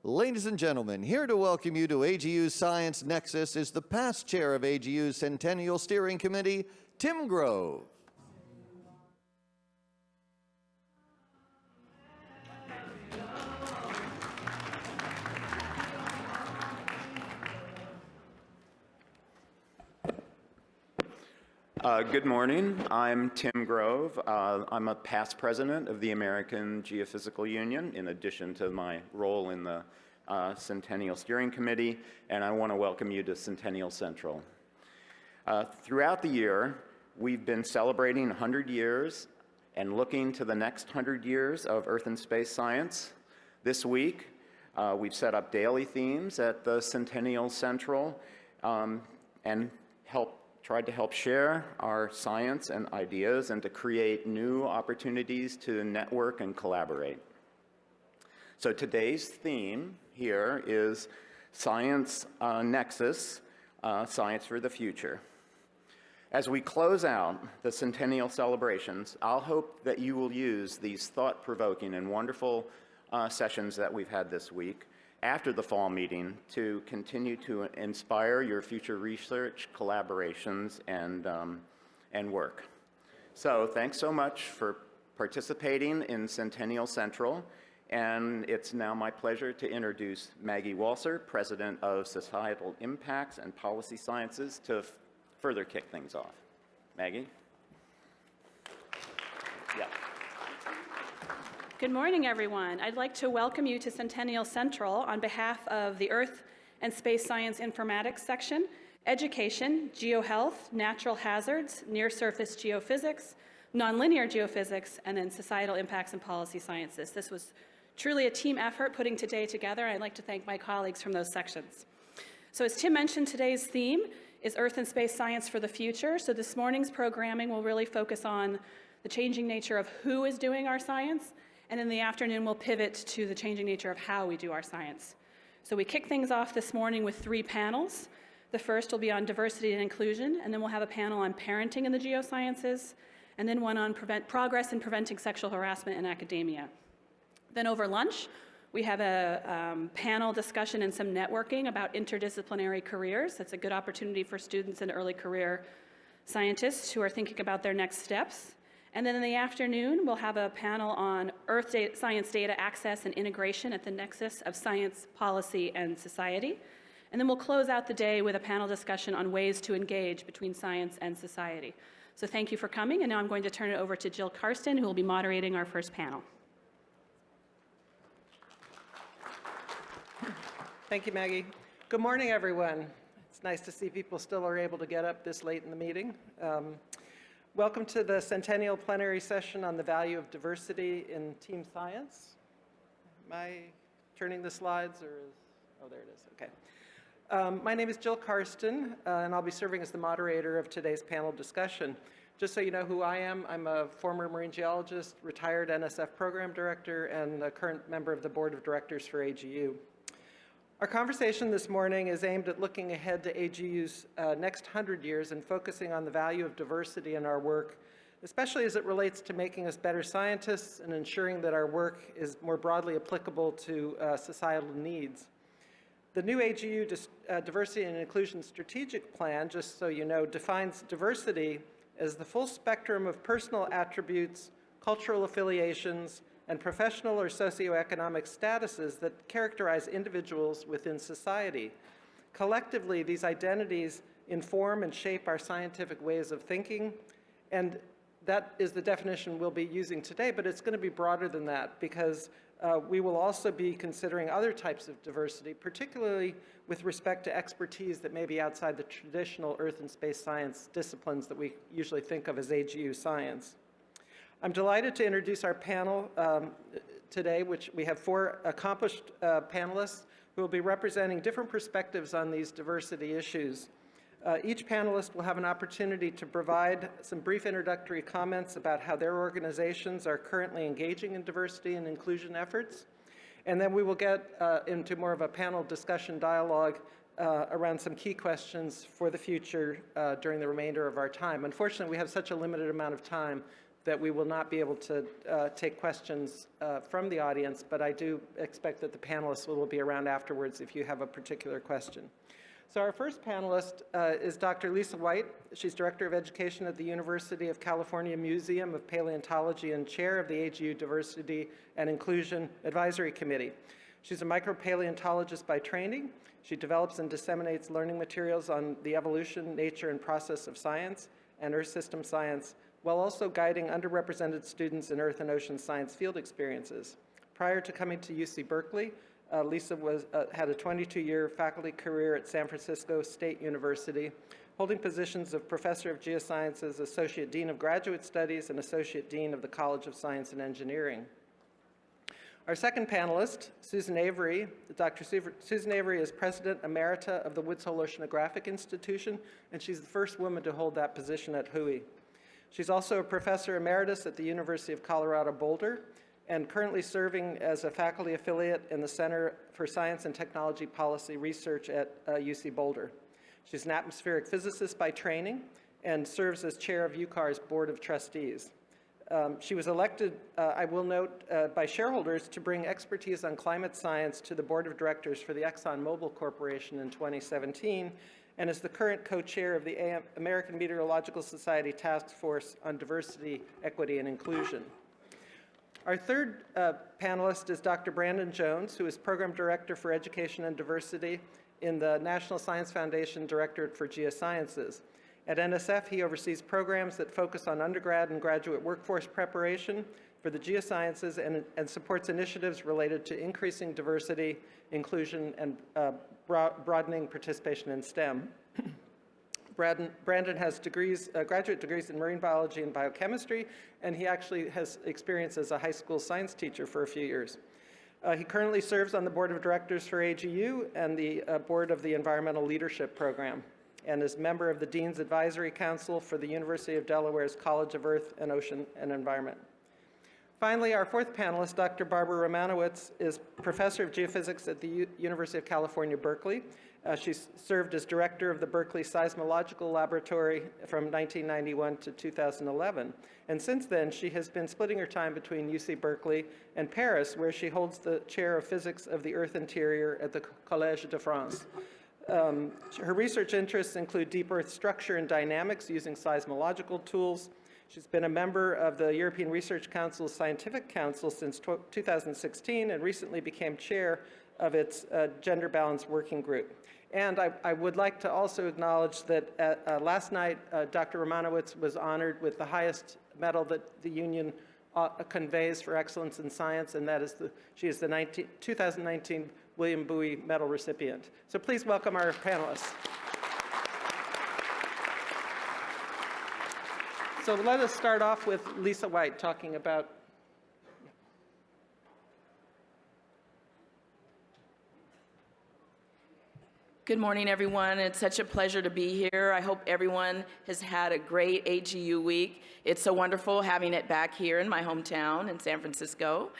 Ladies and gentlemen, here to welcome you to AGU's Science Nexus is the past chair of AGU's Centennial Steering Committee, Tim Grove. Good morning. I'm Tim Grove. I'm a past president of the American Geophysical Union, in addition to my role in the Centennial Steering Committee, and I want to welcome you to Centennial Central. Throughout the year, we've been celebrating 100 years and looking to the next 100 years of Earth and space science. This week, we've set up daily themes at the Centennial Central and tried to help share our science and ideas and to create new opportunities to network and collaborate. So today's theme here is Science Nexus, Science for the Future. As we close out the Centennial celebrations, I'll hope that you will use these thought-provoking and wonderful sessions that we've had this week after the fall meeting to continue to inspire your future research, collaborations, and work. So thanks so much for participating in Centennial Central, and it's now my pleasure to introduce Maggie Walser, President of Societal Impacts and Policy Sciences, to further kick things off. Maggie? Yeah. Good morning, everyone. I'd like to welcome you to Centennial Central on behalf of the Earth and Space Science Informatics section, Education, GeoHealth, Natural Hazards, Near-Surface Geophysics, Nonlinear Geophysics, and then Societal Impacts and Policy Sciences. This was truly a team effort putting today together. I'd like to thank my colleagues from those sections. So as Tim mentioned, today's theme is Earth and Space Science for the Future. So this morning's programming will really focus on the changing nature of who is doing our science, and in the afternoon, we'll pivot to the changing nature of how we do our science. So we kick things off this morning with 3 panels. The first will be on diversity and inclusion, and then we'll have a panel on parenting in the geosciences, and then one on progress in preventing sexual harassment in academia. Then over lunch, we have a panel discussion and some networking about interdisciplinary careers. That's a good opportunity for students and early career scientists who are thinking about their next steps. And then in the afternoon, we'll have a panel on Earth science data access and integration at the nexus of science, policy, and society. And then we'll close out the day with a panel discussion on ways to engage between science and society. So thank you for coming, and now I'm going to turn it over to Jill Karsten, who will be moderating our first panel. Thank you, Maggie. Good morning, everyone. It's nice to see people still are able to get up this late in the meeting. Welcome to the Centennial Plenary Session on the Value of Diversity in Team Science. Am I turning the slides, or is, oh, there it is, okay. My name is Jill Karsten, and I'll be serving as the moderator of today's panel discussion. Just so you know who I am, I'm a former marine geologist, retired NSF program director, and a current member of the board of directors for AGU. Our conversation this morning is aimed at looking ahead to AGU's next 100 years and focusing on the value of diversity in our work, especially as it relates to making us better scientists and ensuring that our work is more broadly applicable to societal needs. The new AGU Diversity and Inclusion Strategic Plan, just so you know, defines diversity as the full spectrum of personal attributes, cultural affiliations, and professional or socioeconomic statuses that characterize individuals within society. Collectively, these identities inform and shape our scientific ways of thinking, and that is the definition we'll be using today, but it's going to be broader than that because we will also be considering other types of diversity, particularly with respect to expertise that may be outside the traditional earth and space science disciplines that we usually think of as AGU science. I'm delighted to introduce our panel today, which we have 4 accomplished panelists who will be representing different perspectives on these diversity issues. Each panelist will have an opportunity to provide some brief introductory comments about how their organizations are currently engaging in diversity and inclusion efforts. And then we will get into more of a panel discussion dialogue around some key questions for the future during the remainder of our time. Unfortunately, we have such a limited amount of time that we will not be able to take questions from the audience, but I do expect that the panelists will be around afterwards if you have a particular question. So our first panelist is Dr. Lisa White. She's Director of Education at the University of California Museum of Paleontology and Chair of the AGU Diversity and Inclusion Advisory Committee. She's a micropaleontologist by training. She develops and disseminates learning materials on the evolution, nature, and process of science and earth system science, while also guiding underrepresented students in earth and ocean science field experiences. Prior to coming to UC Berkeley, Lisa had a 22-year faculty career at San Francisco State University, holding positions of Professor of Geosciences, Associate Dean of Graduate Studies, and Associate Dean of the College of Science and Engineering. Our second panelist, Susan Avery. Dr. Susan Avery is President Emerita of the Woods Hole Oceanographic Institution, and she's the first woman to hold that position at WHOI. She's also a Professor Emeritus at the University of Colorado Boulder and currently serving as a faculty affiliate in the Center for Science and Technology Policy Research at UC Boulder. She's an atmospheric physicist by training and serves as chair of UCAR's Board of Trustees. She was elected, I will note, by shareholders to bring expertise on climate science to the Board of Directors for the ExxonMobil Corporation in 2017, and is the current co-chair of the American Meteorological Society Task Force on Diversity, Equity, and Inclusion. Our third panelist is Dr. Brandon Jones, who is Program Director for Education and Diversity in the National Science Foundation Directorate for Geosciences. At NSF, he oversees programs that focus on undergrad and graduate workforce preparation for the geosciences and supports initiatives related to increasing diversity, inclusion, and broadening participation in STEM. Brandon has graduate degrees in marine biology and biochemistry, and he actually has experience as a high school science teacher for a few years. He currently serves on the Board of Directors for AGU and the Board of the Environmental Leadership Program, and is member of the Dean's Advisory Council for the University of Delaware's College of Earth and Ocean and Environment. Finally, our fourth panelist, Dr. Barbara Romanowitz, is Professor of Geophysics at the University of California, Berkeley. She's served as director of the Berkeley Seismological Laboratory from 1991 to 2011. And since then, she has been splitting her time between UC Berkeley and Paris, where she holds the chair of physics of the Earth interior at the Collège de France. Her research interests include deep earth structure and dynamics using seismological tools. She's been a member of the European Research Council's Scientific Council since 2016 and recently became chair of its Gender Balance Working Group. And I would like to also acknowledge that last night, Dr. Romanowitz was honored with the highest medal that the union conveys for excellence in science, and that is she is the 2019 William Bowie Medal recipient. So please welcome our panelists. So let us start off with Lisa White talking about. Good morning, everyone. It's such a pleasure to be here. I hope everyone has had a great AGU week. It's so wonderful having it back here in my hometown in San Francisco.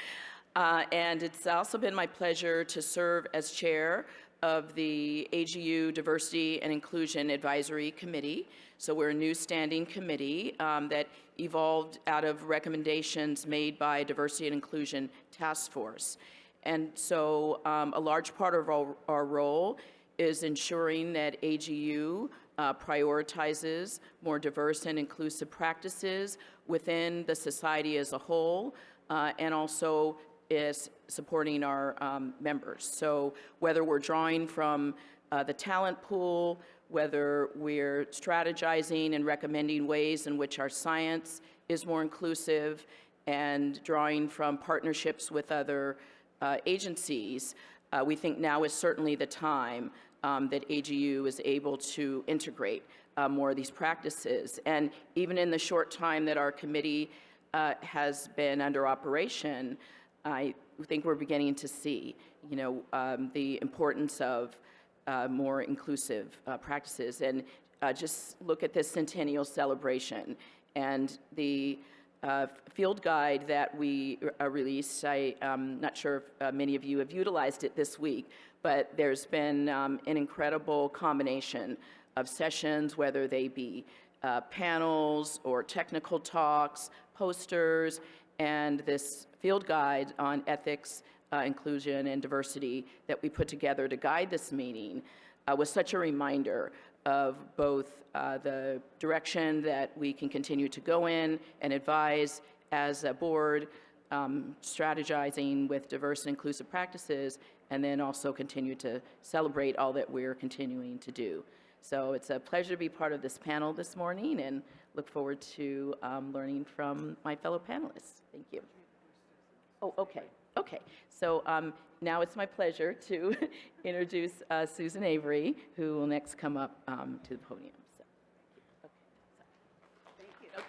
And it's also been my pleasure to serve as chair of the AGU Diversity and Inclusion Advisory Committee. So we're a new standing committee that evolved out of recommendations made by Diversity and Inclusion Task Force. And so a large part of our role is ensuring that AGU prioritizes more diverse and inclusive practices within the society as a whole, and also is supporting our members. So whether we're drawing from the talent pool, whether we're strategizing and recommending ways in which our science is more inclusive, and drawing from partnerships with other agencies, we think now is certainly the time that AGU is able to integrate more of these practices. And even in the short time that our committee has been under operation, I think we're beginning to see, the importance of more inclusive practices. And just look at this centennial celebration and the field guide that we released. I'm not sure if many of you have utilized it this week, but there's been an incredible combination of sessions, whether they be panels or technical talks, posters, and this field guide on ethics, inclusion, and diversity that we put together to guide this meeting was such a reminder of both the direction that we can continue to go in and advise as a board, strategizing with diverse and inclusive practices, and then also continue to celebrate all that we're continuing to do. So it's a pleasure to be part of this panel this morning and look forward to learning from my fellow panelists. Thank you. Oh, okay. Okay. So now it's my pleasure to introduce Susan Avery, who will next come up to the podium. So, thank you. Okay.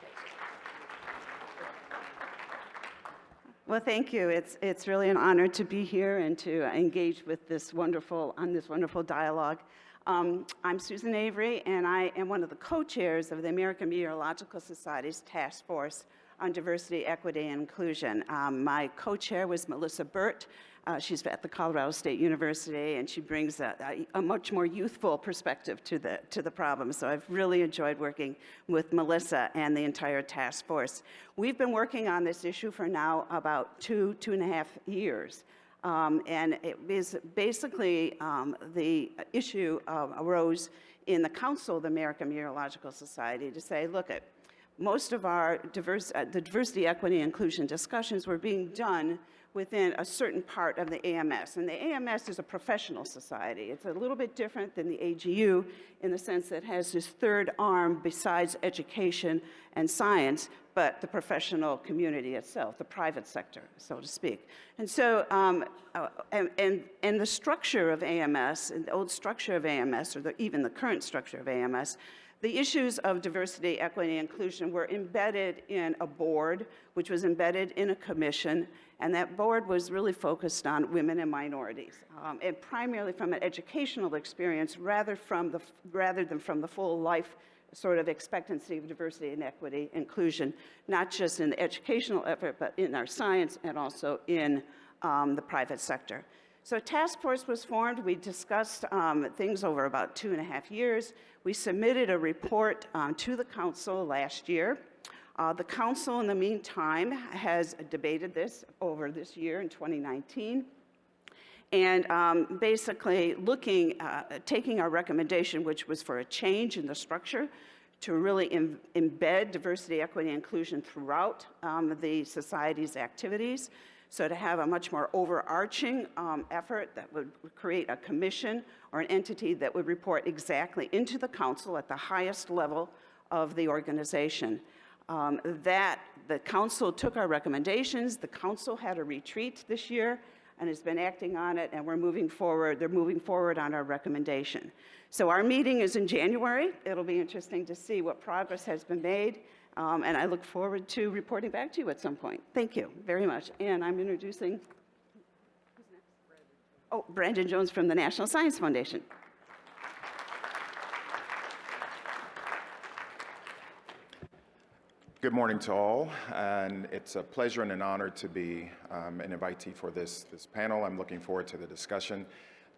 Well, thank you. It's really an honor to be here and to engage with this wonderful dialogue. I'm Susan Avery, and I am one of the co-chairs of the American Meteorological Society's Task Force on Diversity, Equity, and Inclusion. My co-chair was Melissa Burt. She's at the Colorado State University, and she brings a much more youthful perspective to the problem. So I've really enjoyed working with Melissa and the entire task force. We've been working on this issue for now about two and a half years. And it is basically the issue arose in the Council of the American Meteorological Society to say, look, most of our the diversity, equity, and inclusion discussions were being done within a certain part of the AMS. And the AMS is a professional society. It's a little bit different than the AGU in the sense that it has this third arm besides education and science, but the professional community itself, the private sector, so to speak. And so, and the structure of AMS, and the old structure of AMS, or even the current structure of AMS, the issues of diversity, equity, and inclusion were embedded in a board, which was embedded in a commission, and that board was really focused on women and minorities, and primarily from an educational experience rather than from the full life sort of expectancy of diversity and equity inclusion, not just in the educational effort, but in our science and also in the private sector. So a task force was formed. We discussed things over about 2.5 years. We submitted a report to the council last year. The council, in the meantime, has debated this over this year in 2019. And basically taking our recommendation, which was for a change in the structure, to really embed diversity, equity, and inclusion throughout the society's activities. So to have a much more overarching effort that would create a commission or an entity that would report exactly into the council at the highest level of the organization. That the council took our recommendations. The council had a retreat this year and has been acting on it, and we're moving forward. They're moving forward on our recommendation. So our meeting is in January. It'll be interesting to see what progress has been made, and I look forward to reporting back to you at some point. Thank you very much. And I'm introducing, who's next? Brandon Jones from the National Science Foundation. Good morning to all, and it's a pleasure and an honor to be an invitee for this panel. I'm looking forward to the discussion.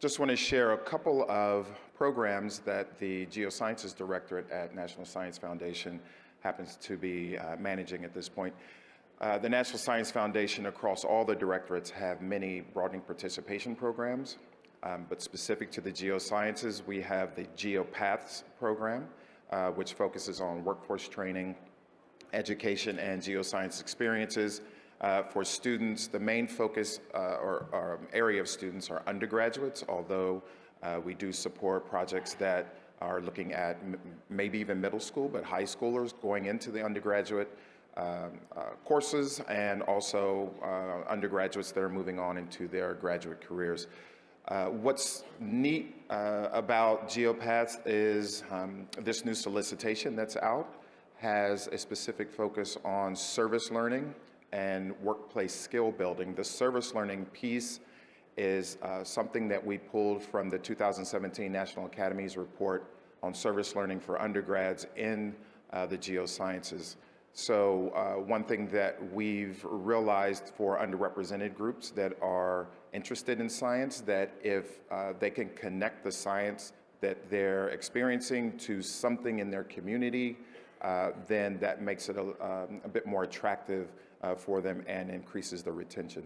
Just want to share a couple of programs that the Geosciences Directorate at National Science Foundation happens to be managing at this point. The National Science Foundation across all the directorates have many broadening participation programs, but specific to the geosciences, we have the GeoPaths program, which focuses on workforce training, education, and geoscience experiences for students. The main focus or area of students are undergraduates, although we do support projects that are looking at maybe even middle school, but high schoolers going into the undergraduate courses, and also undergraduates that are moving on into their graduate careers. What's neat about GeoPaths is this new solicitation that's out has a specific focus on service learning and workplace skill building. The service learning piece is something that we pulled from the 2017 National Academies report on service learning for undergrads in the geosciences. So one thing that we've realized for underrepresented groups that are interested in science, that if they can connect the science that they're experiencing to something in their community then that makes it a bit more attractive for them and increases the retention.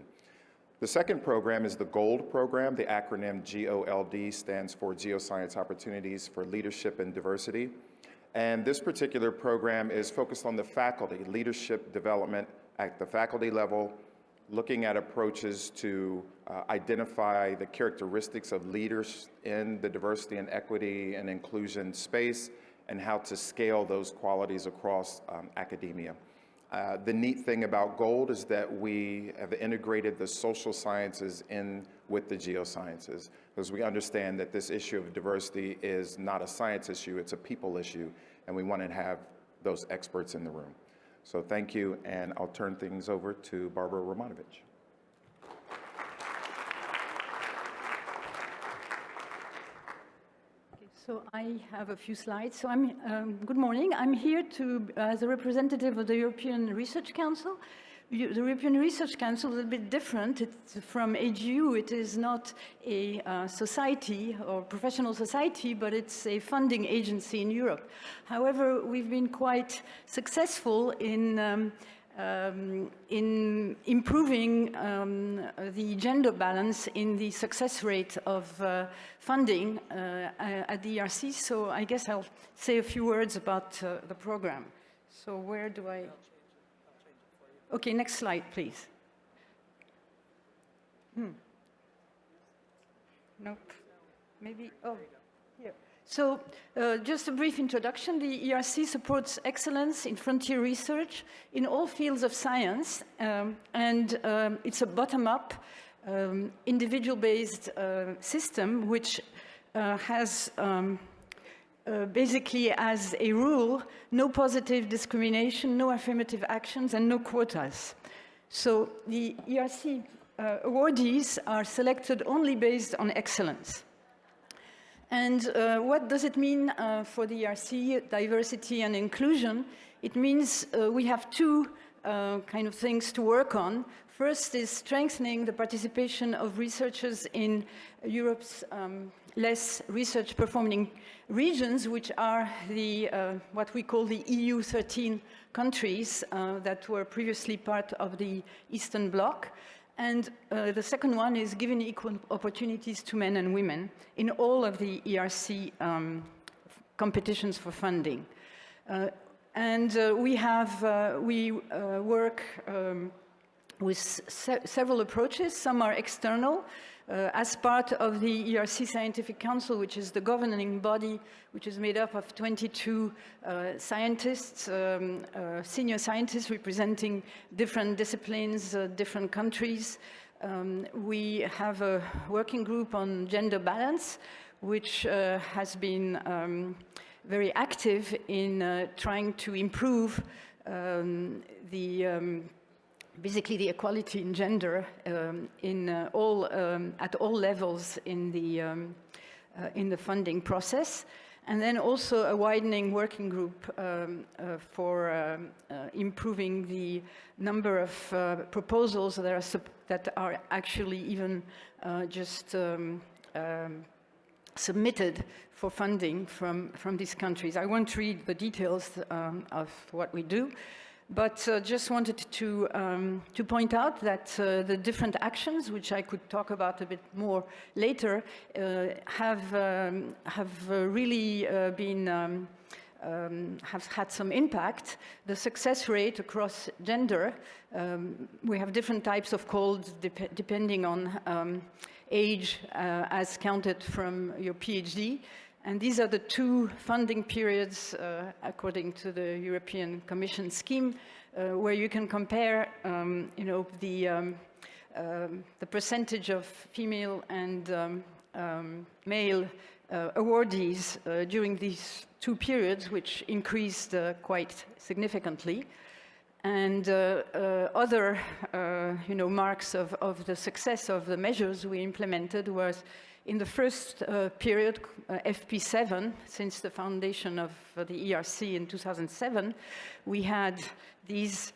The second program is the GOLD program. The acronym GOLD stands for Geoscience Opportunities for Leadership and Diversity. And this particular program is focused on the faculty, leadership development at the faculty level, looking at approaches to identify the characteristics of leaders in the diversity and equity and inclusion space, and how to scale those qualities across academia. The neat thing about GOLD is that we have integrated the social sciences in with the geosciences, because we understand that this issue of diversity is not a science issue, it's a people issue, and we want to have those experts in the room. So thank you, and I'll turn things over to Barbara Romanovich. So I have a few slides. So good morning. I'm here as a representative of the European Research Council. The European Research Council is a bit different. It's from AGU. It is not a society or professional society, but it's a funding agency in Europe. However, we've been quite successful in improving the gender balance in the success rate of funding at the ERC. So I guess I'll say a few words about the program. So where do I... Okay, next slide, please. Nope. Maybe, oh, here. So just a brief introduction. The ERC supports excellence in frontier research in all fields of science, and it's a bottom-up, individual-based system which has basically, as a rule, no positive discrimination, no affirmative actions, and no quotas. So the ERC awardees are selected only based on excellence. And what does it mean for the ERC, diversity and inclusion? It means we have two kind of things to work on. First is strengthening the participation of researchers in Europe's less research-performing regions, which are the what we call the EU 13 countries that were previously part of the Eastern Bloc. And the second one is giving equal opportunities to men and women in all of the ERC competitions for funding. We work with several approaches. Some are external, as part of the ERC Scientific Council, which is the governing body, which is made up of 22 scientists, senior scientists representing different disciplines, different countries. We have a working group on gender balance, which has been very active in trying to improve basically the equality in gender at all levels in the funding process, and then also a widening working group for improving the number of proposals that are actually even just submitted for funding from these countries. I won't read the details of what we do, but just wanted to point out that the different actions, which I could talk about a bit more later, have really have had some impact. The success rate across gender, we have different types of calls depending on age as counted from your PhD. And these are the two funding periods, according to the European Commission scheme, where you can compare, the percentage of female and male awardees during these two periods, which increased quite significantly. And other, marks of the success of the measures we implemented was in the first period, FP7, since the foundation of the ERC in 2007, we had these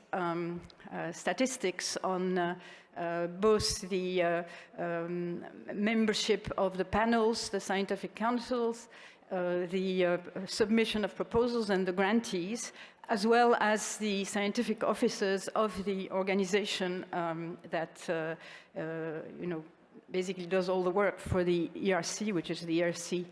statistics on both the membership of the panels, the scientific councils, the submission of proposals and the grantees, as well as the scientific officers of the organization that basically does all the work for the ERC, which is the ERC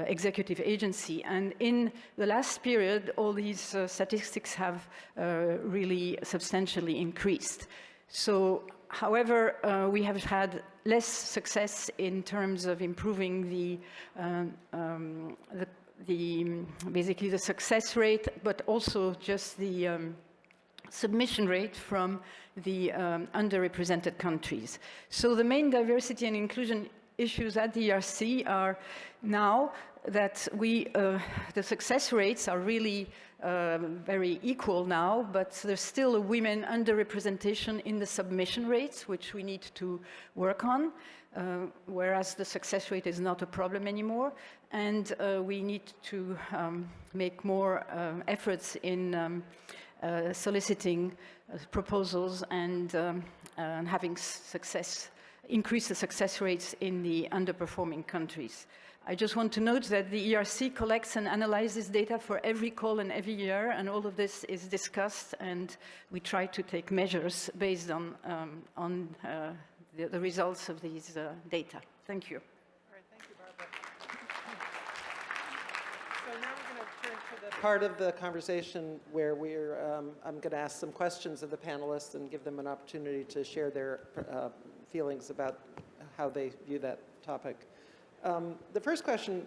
executive agency. And in the last period, all these statistics have really substantially increased. So, however, we have had less success in terms of improving basically the success rate, but also just the submission rate from the underrepresented countries. So the main diversity and inclusion issues at the ERC are now that the success rates are really very equal now, but there's still a women underrepresentation in the submission rates, which we need to work on, whereas the success rate is not a problem anymore. And we need to make more efforts in soliciting proposals and having increase the success rates in the underperforming countries. I just want to note that the ERC collects and analyzes data for every call and every year, and all of this is discussed, and we try to take measures based on the results of these data. Thank you. All right, thank you, Barbara. So now we're going to turn to the part of the conversation where I'm going to ask some questions of the panelists and give them an opportunity to share their feelings about how they view that topic. The first question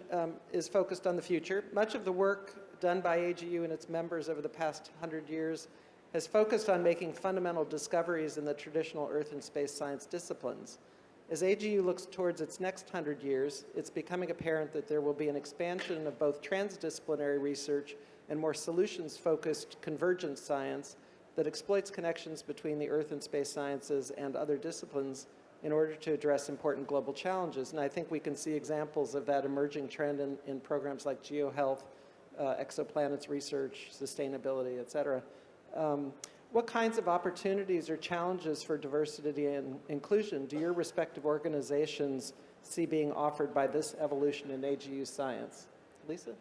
is focused on the future. Much of the work done by AGU and its members over the past 100 years has focused on making fundamental discoveries in the traditional earth and space science disciplines. As AGU looks towards its next 100 years, it's becoming apparent that there will be an expansion of both transdisciplinary research and more solutions-focused convergent science that exploits connections between the earth and space sciences and other disciplines in order to address important global challenges. And I think we can see examples of that emerging trend in programs like GeoHealth, exoplanets research, sustainability, et cetera. What kinds of opportunities or challenges for diversity and inclusion do your respective organizations see being offered by this evolution in AGU science? Lisa?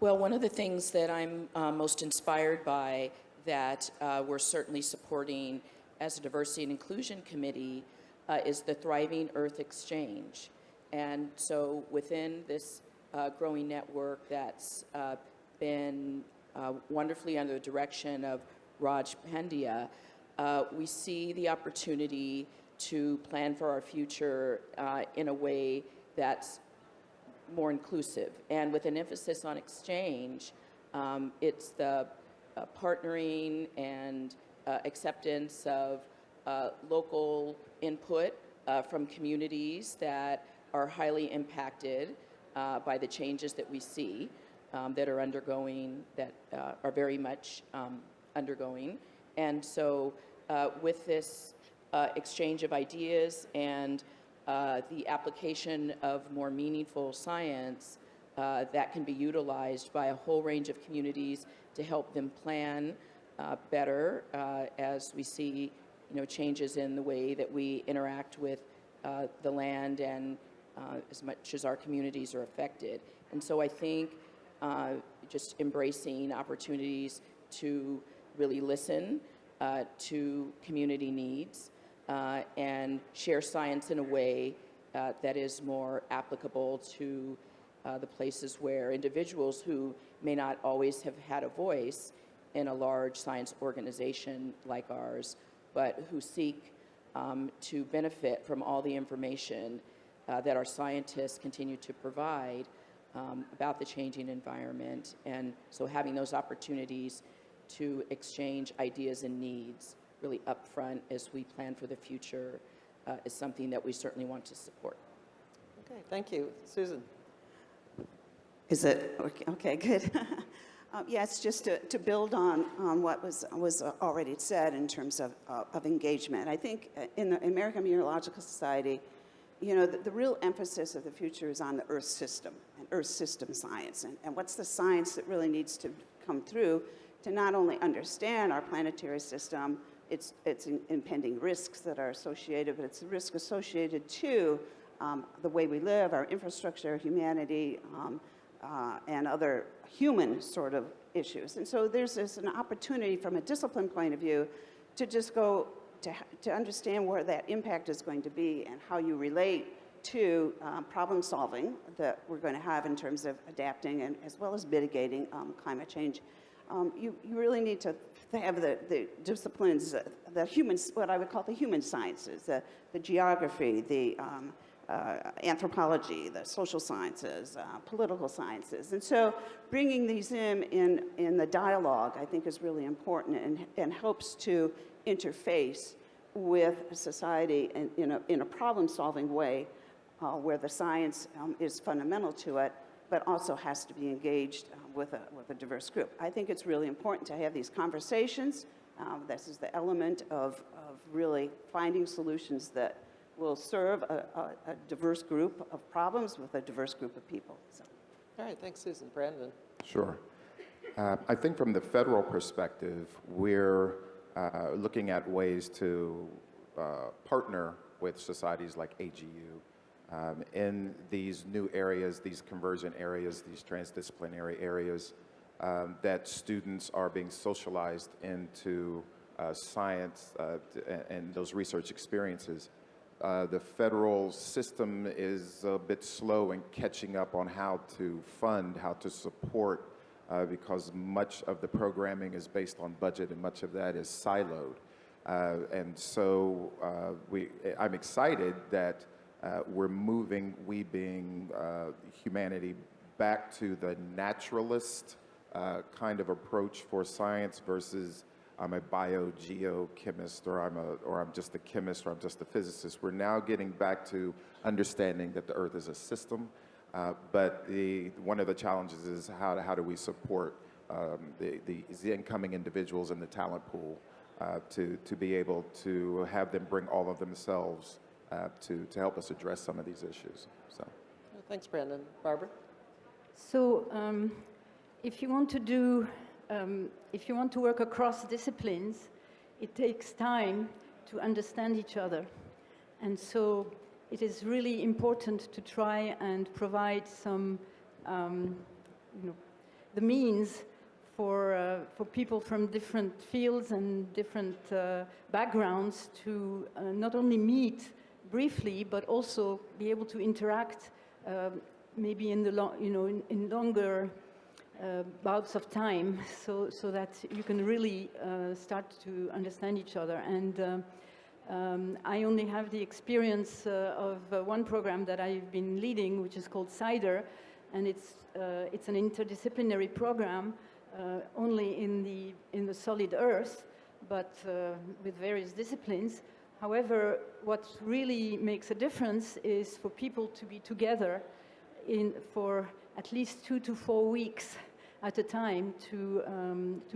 Well, one of the things that I'm most inspired by that we're certainly supporting as a Diversity and Inclusion Committee is the Thriving Earth Exchange. And so within this growing network that's been wonderfully under the direction of Raj Pandya, we see the opportunity to plan for our future in a way that's more inclusive. And with an emphasis on exchange, it's the partnering and acceptance of local input from communities that are highly impacted by the changes that we see that are undergoing, that are very much undergoing. And so with this exchange of ideas and the application of more meaningful science that can be utilized by a whole range of communities to help them plan better as we see, changes in the way that we interact with the land and as much as our communities are affected. And so I think just embracing opportunities to really listen to community needs and share science in a way that is more applicable to the places where individuals who may not always have had a voice in a large science organization like ours, but who seek to benefit from all the information that our scientists continue to provide about the changing environment. And so having those opportunities to exchange ideas and needs really upfront as we plan for the future is something that we certainly want to support. Okay, thank you. Susan? Is it? Okay, good. Yes, just to build on what was already said in terms of engagement. I think in the American Meteorological Society, the real emphasis of the future is on the Earth system and Earth system science. And what's the science that really needs to come through to not only understand our planetary system, its impending risks that are associated, but it's the risk associated to the way we live, our infrastructure, humanity, and other human sort of issues. And so there's an opportunity from a discipline point of view to just go to understand where that impact is going to be and how you relate to problem solving that we're going to have in terms of adapting and as well as mitigating climate change. You really need to have the disciplines, what I would call the human sciences, the geography, the anthropology, the social sciences, political sciences. And so bringing these in the dialogue, I think, is really important and helps to interface with society in a problem-solving way where the science is fundamental to it, but also has to be engaged with a diverse group. I think it's really important to have these conversations. This is the element of really finding solutions that will serve a diverse group of problems with a diverse group of people. So. All right, thanks, Susan. Brandon? Sure. I think from the federal perspective, we're looking at ways to partner with societies like AGU in these new areas, these convergent areas, these transdisciplinary areas that students are being socialized into science and those research experiences. The federal system is a bit slow in catching up on how to fund, how to support, because much of the programming is based on budget and much of that is siloed. And so I'm excited that we're moving, we being humanity, back to the naturalist kind of approach for science versus I'm a biogeochemist, or I'm just a chemist, or I'm just a physicist. We're now getting back to understanding that the Earth is a system, but one of the challenges is how do we support the incoming individuals in the talent pool to be able to have them bring all of themselves to help us address some of these issues. So, thanks, Brandon. Barbara? So if you want to do if you want to work across disciplines, it takes time to understand each other. And so it is really important to try and provide some, the means for people from different fields and different backgrounds to not only meet briefly, but also be able to interact maybe in the in longer bouts of time, so that you can really start to understand each other. And I only have the experience of one program that I've been leading, which is called CIDER, and it's an interdisciplinary program only in the solid Earth, but with various disciplines. However, what really makes a difference is for people to be together for at least 2 to 4 weeks at a time to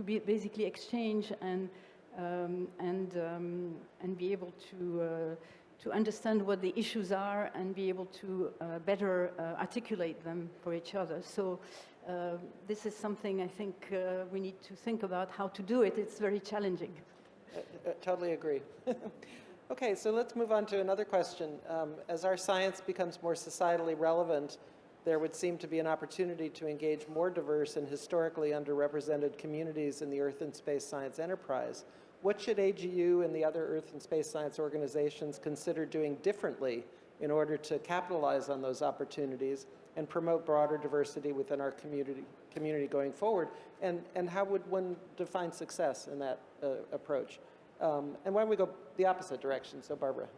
be basically exchange and be able to understand what the issues are and be able to better articulate them for each other. So this is something I think we need to think about how to do it. It's very challenging. Totally agree. Okay, so let's move on to another question. As our science becomes more societally relevant, there would seem to be an opportunity to engage more diverse and historically underrepresented communities in the Earth and Space Science enterprise. What should AGU and the other Earth and Space Science organizations consider doing differently in order to capitalize on those opportunities and promote broader diversity within our community going forward? And how would one define success in that approach? And why don't we go the opposite direction? So, Barbara.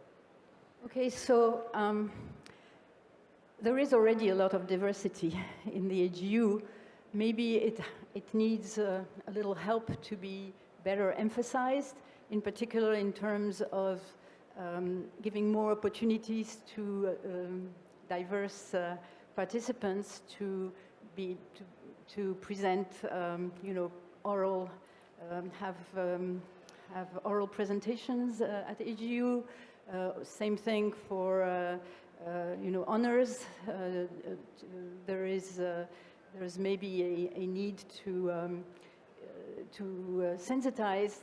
Okay, so there is already a lot of diversity in the AGU. Maybe it needs a little help to be better emphasized, in particular in terms of giving more opportunities to diverse participants to present, oral, have oral presentations at AGU. Same thing for honors. There is maybe a need to sensitize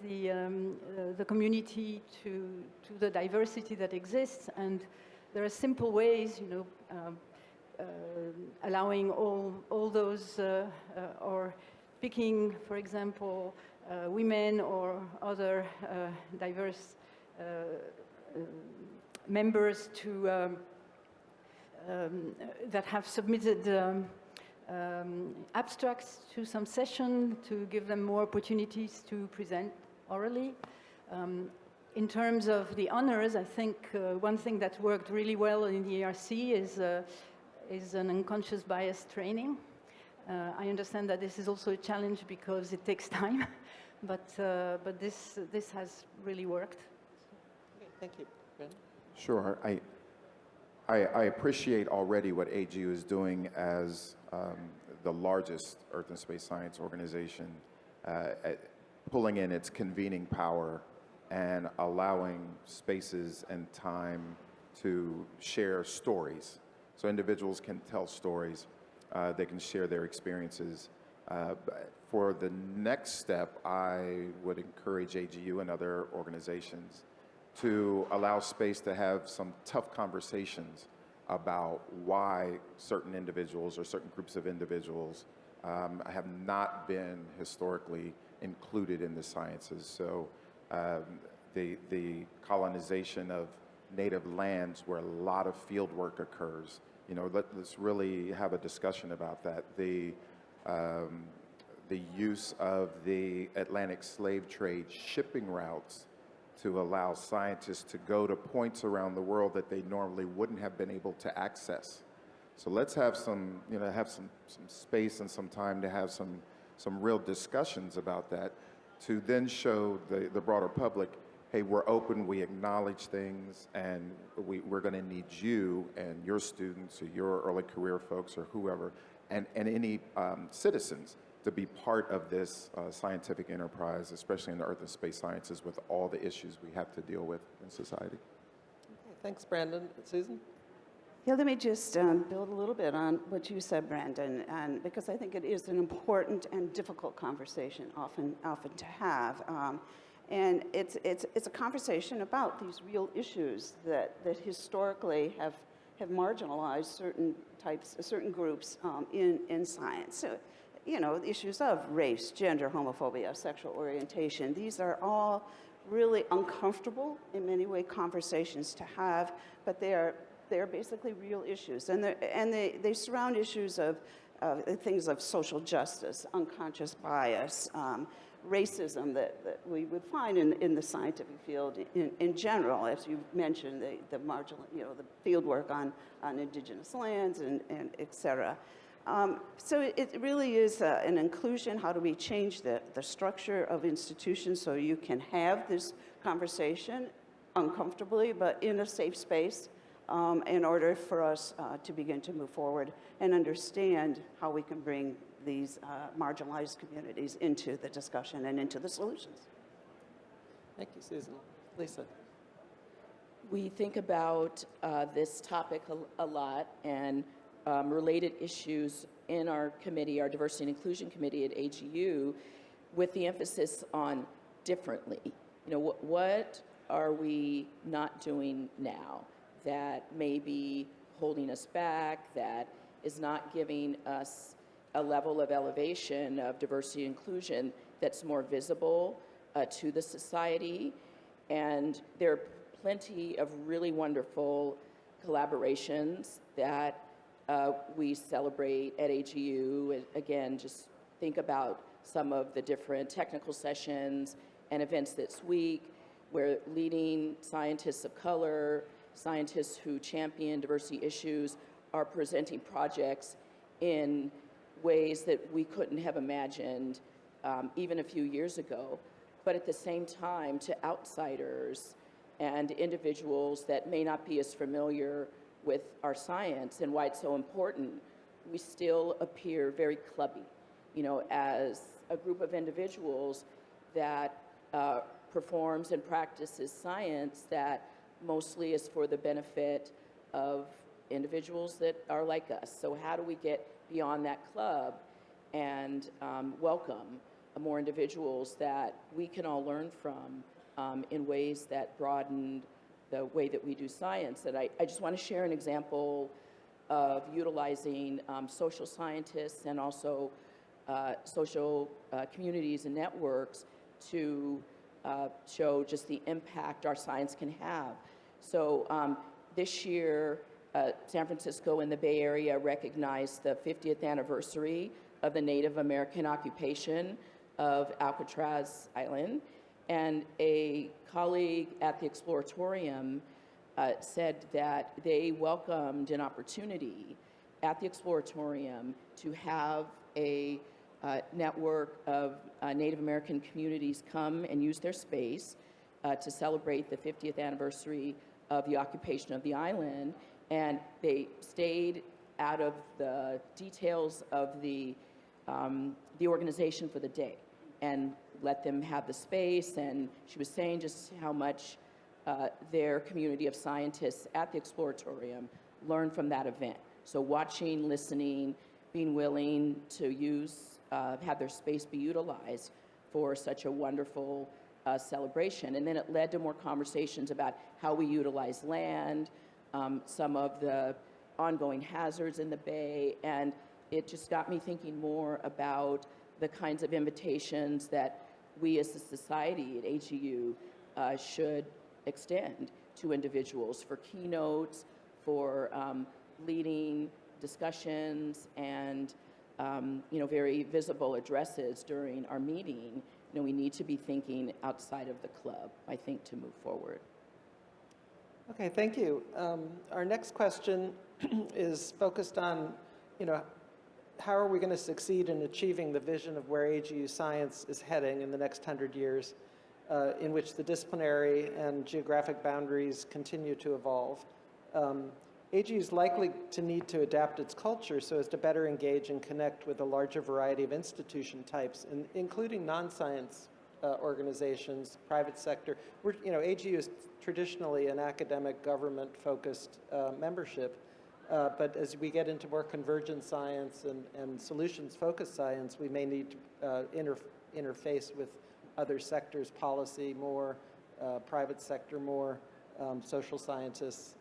the community to the diversity that exists, and there are simple ways. allowing all those, or picking, for example, women or other diverse members to that have submitted abstracts to some session to give them more opportunities to present orally. In terms of the honors, I think one thing that worked really well in the ERC is an unconscious bias training. I understand that this is also a challenge because it takes time, but this has really worked. Okay, thank you. Brendan? Sure. I appreciate already what AGU is doing as the largest Earth and Space Science organization, pulling in its convening power and allowing spaces and time to share stories. So individuals can tell stories, they can share their experiences. For the next step, I would encourage AGU and other organizations to allow space to have some tough conversations about why certain individuals or certain groups of individuals have not been historically included in the sciences. So the colonization of native lands where a lot of field work occurs, you know, let's really have a discussion about that. The use of the Atlantic slave trade shipping routes to allow scientists to go to points around the world that they normally wouldn't have been able to access. So let's have some, you know, have some space and some time to have some real discussions about that, to then show the broader public, hey, we're open, we acknowledge things, and we're going to need you and your students or your early career folks or whoever, and any citizens to be part of this scientific enterprise, especially in the Earth and Space Sciences, with all the issues we have to deal with in society. Okay, thanks, Brandon. Susan? Yeah, let me just build a little bit on what you said, Brandon, and because I think it is an important and difficult conversation often to have. And it's a conversation about these real issues that historically have marginalized certain groups in science. So, you know, the issues of race, gender, homophobia, sexual orientation, these are all really uncomfortable in many ways conversations to have, but they're basically real issues. And they surround issues of things of social justice, unconscious bias, racism that we would find in the scientific field in general, as you mentioned, the marginal, you know, the field work on indigenous lands and et cetera. So it really is an inclusion. How do we change the structure of institutions so you can have this conversation uncomfortably, but in a safe space, in order for us to begin to move forward and understand how we can bring these marginalized communities into the discussion and into the solutions. Thank you, Susan. Lisa? We think about this topic a lot, and related issues in our committee, our Diversity and Inclusion Committee at AGU, with the emphasis on differently. You know, what are we not doing now that may be holding us back, that is not giving us a level of elevation of diversity and inclusion that's more visible to the society? And there are plenty of really wonderful collaborations that we celebrate at AGU. Again, just think about some of the different technical sessions and events this week where leading scientists of color, scientists who champion diversity issues, are presenting projects in ways that we couldn't have imagined even a few years ago. But at the same time, to outsiders and individuals that may not be as familiar with our science and why it's so important, we still appear very clubby, you know, as a group of individuals that performs and practices science that mostly is for the benefit of individuals that are like us. So how do we get beyond that club and welcome more individuals that we can all learn from in ways that broaden the way that we do science? And I just want to share an example of utilizing social scientists and also social communities and networks to show just the impact our science can have. So this year, San Francisco and the Bay Area recognized the 50th anniversary of the Native American occupation of Alcatraz Island. And a colleague at the Exploratorium said that they welcomed an opportunity at the Exploratorium to have a network of Native American communities come and use their space to celebrate the 50th anniversary of the occupation of the island. And they stayed out of the details of the organization for the day and let them have the space. And she was saying just how much their community of scientists at the Exploratorium learned from that event. So watching, listening, being willing to use, have their space be utilized for such a wonderful celebration. And then it led to more conversations about how we utilize land, some of the ongoing hazards in the Bay, and it just got me thinking more about the kinds of invitations that we as a society at AGU should extend to individuals for keynotes, for leading discussions, and very visible addresses during our meeting. We need to be thinking outside of the club, I think, to move forward. Okay, thank you. Our next question is focused on, how are we going to succeed in achieving the vision of where AGU science is heading in the next 100 years, in which the disciplinary and geographic boundaries continue to evolve. AGU is likely to need to adapt its culture so as to better engage and connect with a larger variety of institution types, including non-science organizations, private sector. AGU is traditionally an academic, government-focused membership, but as we get into more convergent science and solutions-focused science, we may need to interface with other sectors, policy more, private sector more, social scientists.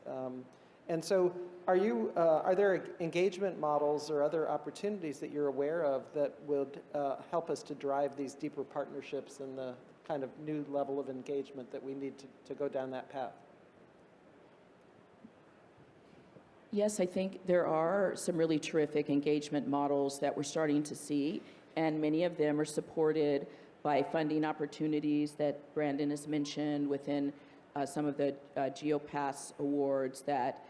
And so are there engagement models or other opportunities that you're aware of that would help us to drive these deeper partnerships and the kind of new level of engagement that we need to go down that path? Yes, I think there are some really terrific engagement models that we're starting to see, and many of them are supported by funding opportunities that Brandon has mentioned within some of the GeoPass awards that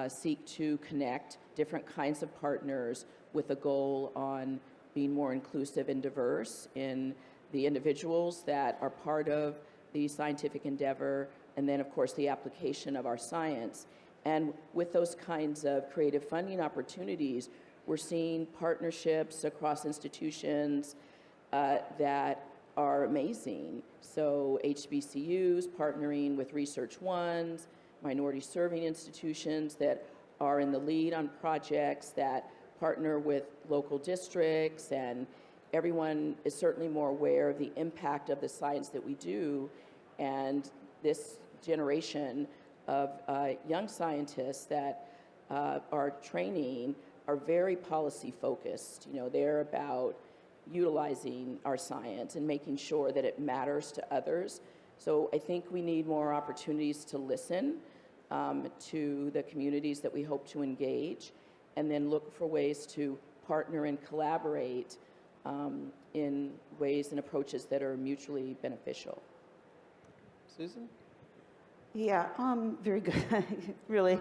seek to connect different kinds of partners with a goal on being more inclusive and diverse in the individuals that are part of the scientific endeavor, and then, of course, the application of our science. And with those kinds of creative funding opportunities, we're seeing partnerships across institutions that are amazing. So HBCUs partnering with Research Ones, minority serving institutions that are in the lead on projects that partner with local districts, and everyone is certainly more aware of the impact of the science that we do. And this generation of young scientists that are training are very policy focused. They're about utilizing our science and making sure that it matters to others. So I think we need more opportunities to listen to the communities that we hope to engage, and then look for ways to partner and collaborate in ways and approaches that are mutually beneficial. Susan? Yeah, very good. Really,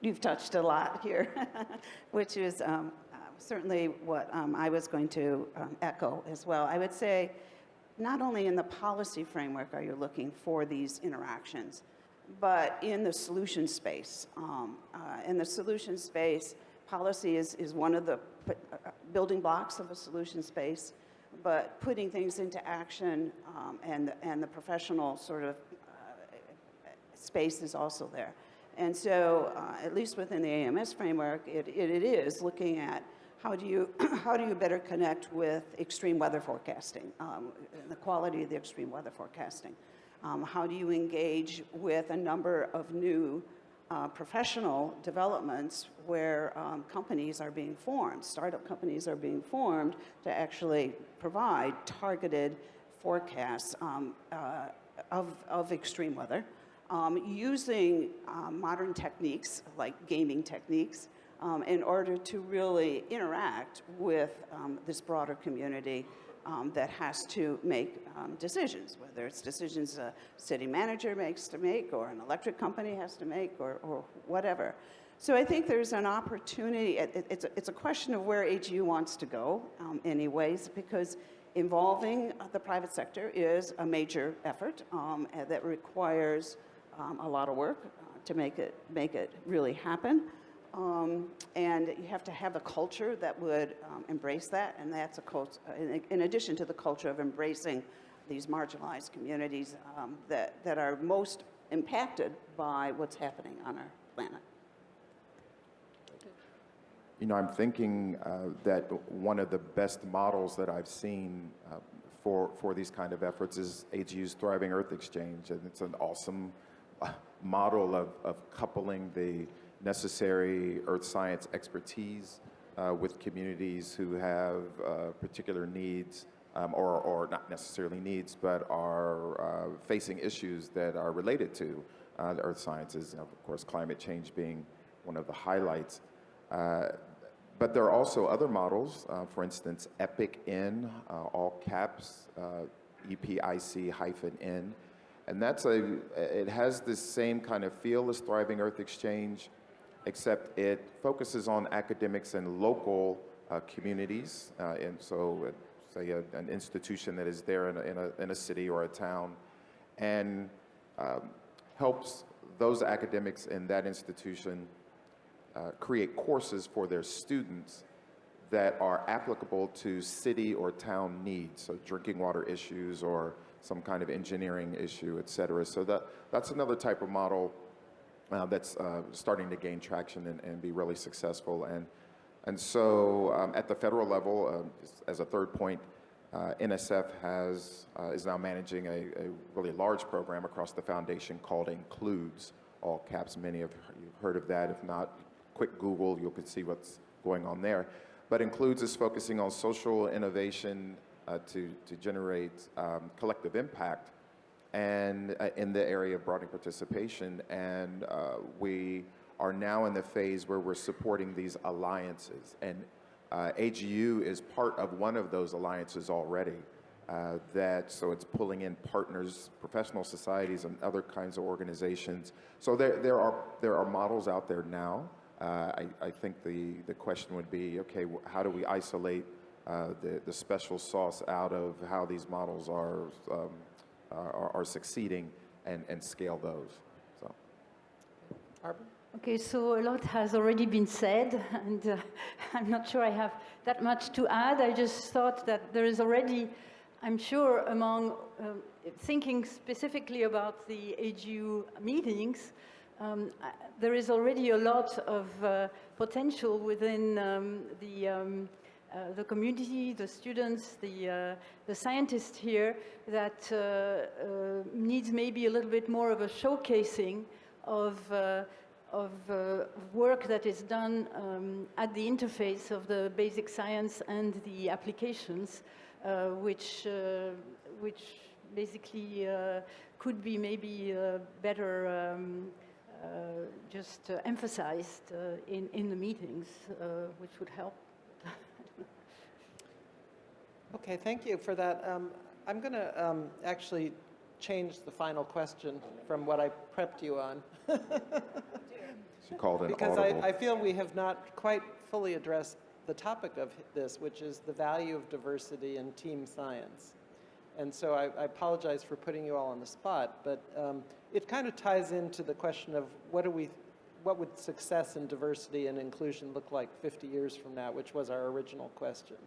you've touched a lot here, which is certainly what I was going to echo as well. I would say not only in the policy framework are you looking for these interactions, but in the solution space. In the solution space, policy is one of the building blocks of a solution space, but putting things into action and the professional sort of space is also there. And so, at least within the AMS framework, it is looking at how do you better connect with extreme weather forecasting, the quality of the extreme weather forecasting. How do you engage with a number of new professional developments where companies are being formed, startup companies are being formed to actually provide targeted forecasts of extreme weather, using modern techniques like gaming techniques in order to really interact with this broader community that has to make decisions, whether it's decisions a city manager makes to make, or an electric company has to make, or whatever. So I think there's an opportunity. It's a question of where AGU wants to go anyways, because involving the private sector is a major effort that requires a lot of work to make it really happen. And you have to have a culture that would embrace that, and that's a culture, in addition to the culture of embracing these marginalized communities that are most impacted by what's happening on our planet. You know, I'm thinking that one of the best models that I've seen for these kind of efforts is AGU's Thriving Earth Exchange, and it's an awesome model of coupling the necessary earth science expertise with communities who have particular needs, or not necessarily needs, but are facing issues that are related to the earth sciences, you know, of course climate change being one of the highlights. But there are also other models, for instance, EPIC-N, all caps, EPIC-N, and it has this same kind of feel as Thriving Earth Exchange, except it focuses on academics and local communities. And so, say, an institution that is there in a city or a town, and helps those academics in that institution create courses for their students that are applicable to city or town needs, so drinking water issues or some kind of engineering issue, et cetera. So that's another type of model that's starting to gain traction and be really successful. And so at the federal level, as a third point, NSF is now managing a really large program across the foundation called Includes, all caps. Many of you've heard of that. If not, quick Google, you can see what's going on there. But Includes is focusing on social innovation to generate collective impact and in the area of broadening participation. And we are now in the phase where we're supporting these alliances. And AGU is part of one of those alliances already. So it's pulling in partners, professional societies, and other kinds of organizations. So there are models out there now. I think the question would be, okay, how do we isolate the special sauce out of how these models are succeeding and scale those? So. Barbara? Okay, so a lot has already been said, and I'm not sure I have that much to add. I just thought that there is already, I'm sure, among thinking specifically about the AGU meetings, there is already a lot of potential within the community, the students, the scientists here that needs maybe a little bit more of a showcasing of work that is done at the interface of the basic science and the applications, which basically could be maybe better just emphasized in the meetings, which would help. Okay, thank you for that. I'm going to actually change the final question from what I prepped you on. She called it because audible. I feel we have not quite fully addressed the topic of this, which is the value of diversity in team science. And so I apologize for putting you all on the spot, but it kind of ties into the question of what would success in diversity and inclusion look like 50 years from now, which was our original question.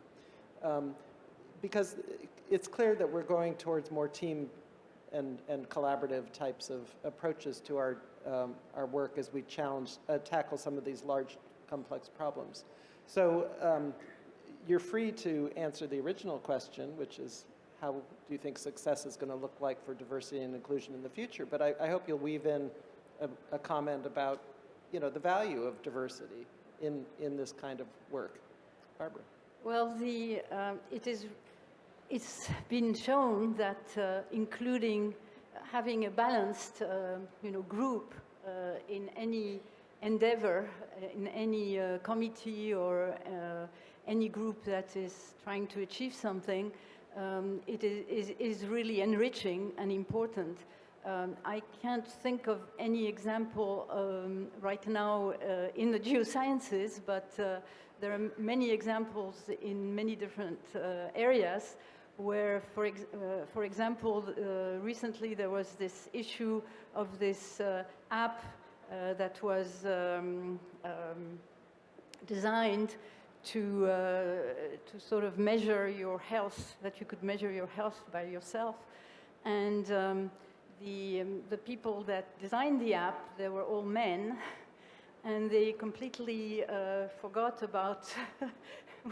Because it's clear that we're going towards more team and collaborative types of approaches to our work as we tackle some of these large, complex problems. So you're free to answer the original question, which is, how do you think success is going to look like for diversity and inclusion in the future? But I hope you'll weave in a comment about the value of diversity in this kind of work. Barbara. Well, it's been shown that having a balanced, group in any endeavor, in any committee or any group that is trying to achieve something, it is really enriching and important. I can't think of any example right now in the geosciences, but there are many examples in many different areas where, for example, recently there was this issue of this app that was designed to sort of measure your health, that you could measure your health by yourself. And the people that designed the app, they were all men, and they completely forgot about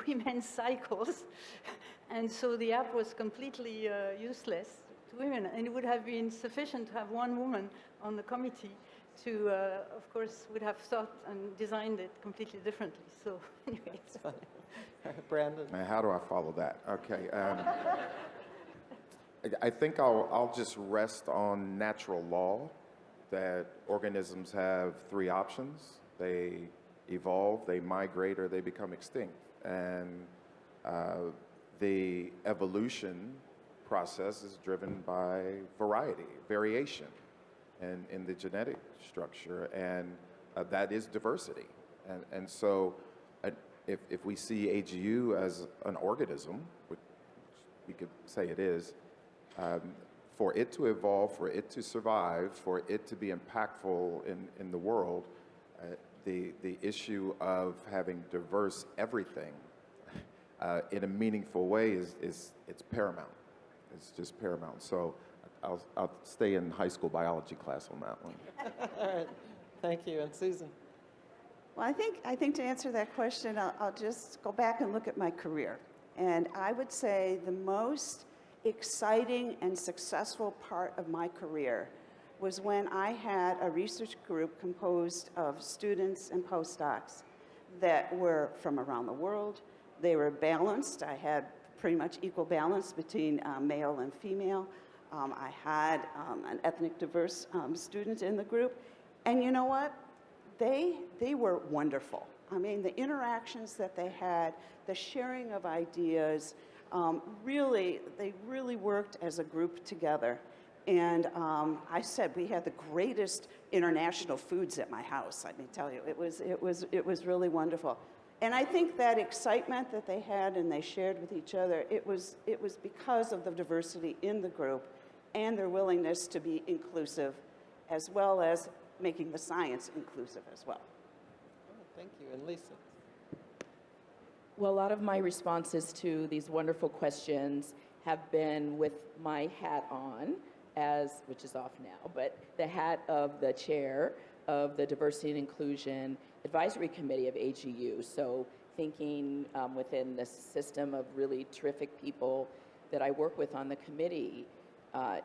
women's cycles. And so the app was completely useless to women. And it would have been sufficient to have one woman on the committee to, of course, would have thought and designed it completely differently. So anyway. That's funny. Brandon. Now, how do I follow that? Okay. I think I'll just rest on natural law, that organisms have three options. They evolve, they migrate, or they become extinct. And the evolution process is driven by variation in the genetic structure, and that is diversity. And so if we see AGU as an organism, which we could say it is, for it to evolve, for it to survive, for it to be impactful in the world, the issue of having diverse everything in a meaningful way it's paramount. It's just paramount. So I'll stay in high school biology class on that one. All right. Thank you. And Susan. Well, I think to answer that question, I'll just go back and look at my career. And I would say the most exciting and successful part of my career was when I had a research group composed of students and postdocs that were from around the world. They were balanced. I had pretty much equal balance between male and female. I had an ethnic diverse student in the group. And you know what? They were wonderful. I mean, the interactions that they had, the sharing of ideas, they really worked as a group together. And I said we had the greatest international foods at my house. Let me tell you, it was really wonderful. And I think that excitement that they had and they shared with each other, it was because of the diversity in the group and their willingness to be inclusive, as well as making the science inclusive as well. Oh, thank you. And Lisa. Well, a lot of my responses to these wonderful questions have been with my hat on, which is off now, but the hat of the chair of the Diversity and Inclusion Advisory Committee of AGU. So thinking within the system of really terrific people that I work with on the committee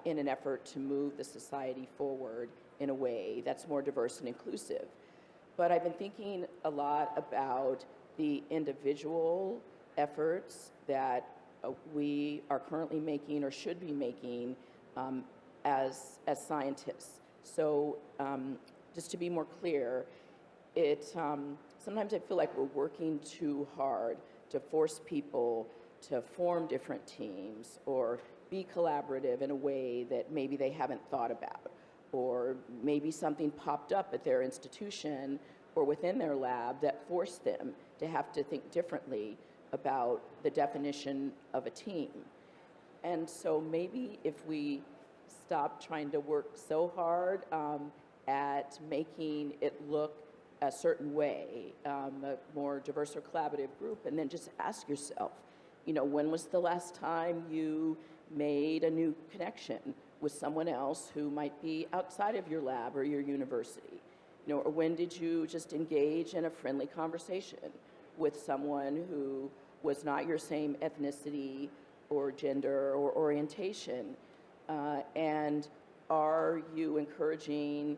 in an effort to move the society forward in a way that's more diverse and inclusive. But I've been thinking a lot about the individual efforts that we are currently making or should be making as scientists. So just to be more clear, sometimes I feel like we're working too hard to force people to form different teams or be collaborative in a way that maybe they haven't thought about, or maybe something popped up at their institution or within their lab that forced them to have to think differently about the definition of a team. And so maybe if we stop trying to work so hard at making it look a certain way, a more diverse or collaborative group, and then just ask yourself, when was the last time you made a new connection with someone else who might be outside of your lab or your university? Or when did you just engage in a friendly conversation with someone who was not your same ethnicity or gender or orientation? And are you encouraging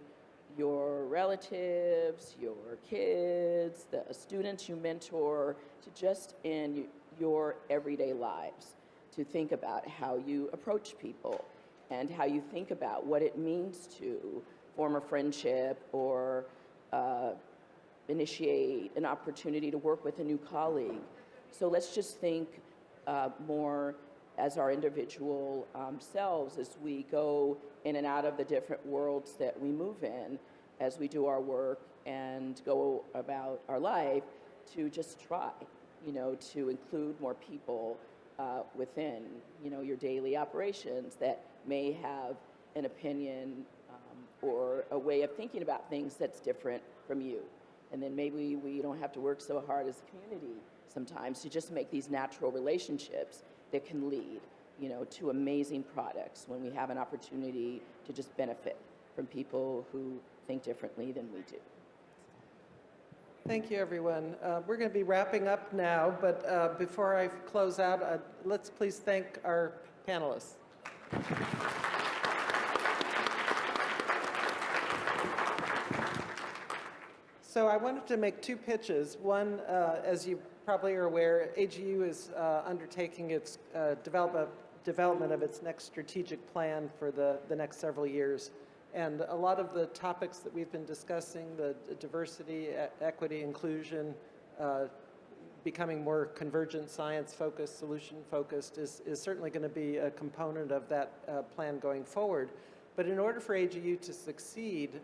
your relatives, your kids, the students you mentor, to just in your everyday lives, to think about how you approach people and how you think about what it means to form a friendship or initiate an opportunity to work with a new colleague. So let's just think more as our individual selves as we go in and out of the different worlds that we move in, as we do our work and go about our life, to just try, to include more people within, your daily operations that may have an opinion or a way of thinking about things that's different from you. And then maybe we don't have to work so hard as a community sometimes to just make these natural relationships that can lead, to amazing products when we have an opportunity to just benefit from people who think differently than we do. Thank you, everyone. We're going to be wrapping up now, but before I close out, let's please thank our panelists. So I wanted to make two pitches. One, as you probably are aware, AGU is undertaking its development of its next strategic plan for the next several years. And a lot of the topics that we've been discussing, the diversity, equity, inclusion, becoming more convergent, science-focused, solution-focused, is certainly going to be a component of that plan going forward. But in order for AGU to succeed,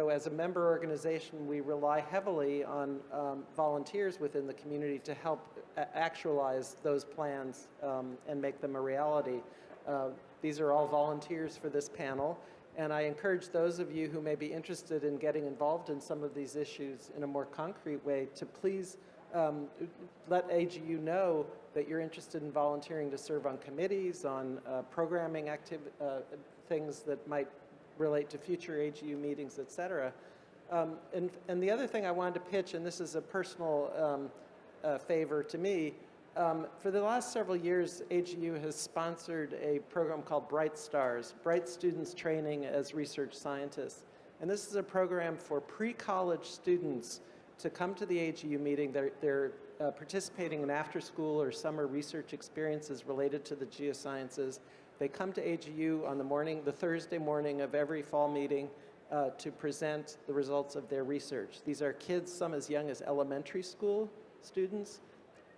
as a member organization, we rely heavily on volunteers within the community to help actualize those plans and make them a reality. These are all volunteers for this panel, and I encourage those of you who may be interested in getting involved in some of these issues in a more concrete way to please let AGU know that you're interested in volunteering to serve on committees, on programming things that might relate to future AGU meetings, et cetera. And the other thing I wanted to pitch, and this is a personal favor to me, for the last several years, AGU has sponsored a program called Bright Stars, Bright Students Training as Research Scientists. And this is a program for pre-college students to come to the AGU meeting. They're participating in after-school or summer research experiences related to the geosciences. They come to AGU on the Thursday morning of every fall meeting to present the results of their research. These are kids, some as young as elementary school students.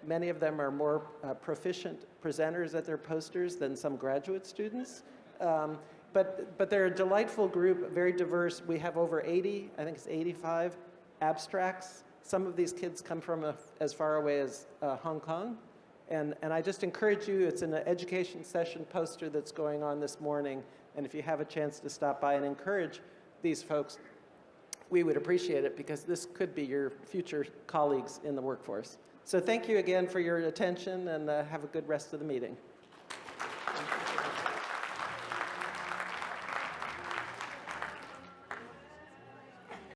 Many of them are more proficient presenters at their posters than some graduate students. But they're a delightful group, very diverse. We have over 80, I think it's 85 abstracts. Some of these kids come from as far away as Hong Kong. And I just encourage you, it's an education session poster that's going on this morning. And if you have a chance to stop by and encourage these folks, we would appreciate it, because this could be your future colleagues in the workforce. So thank you again for your attention, and have a good rest of the meeting.